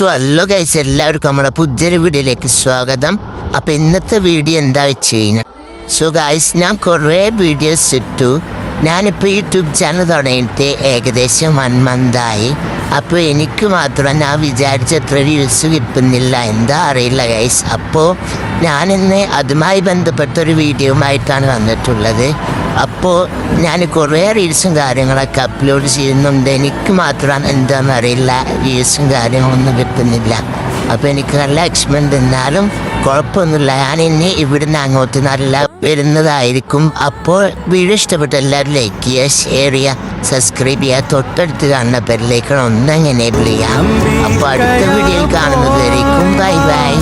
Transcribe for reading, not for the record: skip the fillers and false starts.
So hello guys, എല്ലാവർക്കും നമ്മുടെ പുതിയൊരു വീഡിയോയിലേക്ക് സ്വാഗതം. അപ്പോൾ ഇന്നത്തെ വീഡിയോ എന്താ വെച്ച് കഴിഞ്ഞാൽ, സോ ഗൈസ്, ഞാൻ കുറേ വീഡിയോസ് ഇട്ടു. ഞാനിപ്പോൾ യൂട്യൂബ് ചാനൽ തുടങ്ങിയിട്ട് ഏകദേശം 1 മന്തായി. അപ്പോൾ എനിക്ക് മാത്രം ഞാൻ വിചാരിച്ചത്ര വ്യൂസ് കിട്ടുന്നില്ല, എന്താ അറിയില്ല ഗൈസ്. അപ്പോൾ ഞാനിന്ന് അതുമായി ബന്ധപ്പെട്ടൊരു വീഡിയോയുമായിട്ടാണ് വന്നിട്ടുള്ളത്. അപ്പോൾ ഞാൻ കുറേ റീൽസും കാര്യങ്ങളൊക്കെ അപ്ലോഡ് ചെയ്യുന്നുണ്ട്. എനിക്ക് മാത്രം എന്താണെന്നറിയില്ല, വ്യൂസും കാര്യങ്ങളൊന്നും കിട്ടുന്നില്ല. അപ്പോൾ എനിക്ക് നല്ല എക്സ്പെൻഡ്, എന്നാലും കുഴപ്പമൊന്നുമില്ല. ഞാൻ ഇനി ഇവിടുന്ന് അങ്ങോട്ട് നല്ല വരുന്നതായിരിക്കും. അപ്പോൾ വീഡിയോ ഇഷ്ടപ്പെട്ട എല്ലാവരും ലൈക്ക് ചെയ്യുക, ഷെയർ ചെയ്യുക, സബ്സ്ക്രൈബ് ചെയ്യുക, തൊട്ടടുത്ത് കാണുന്ന ബെല്ലേക്കണം ഒന്നങ്ങനെ എനേബിൾ ചെയ്യാം. അപ്പോൾ അടുത്ത വീഡിയോയിൽ കാണുന്നത് വരേക്കും ബൈ ബൈ.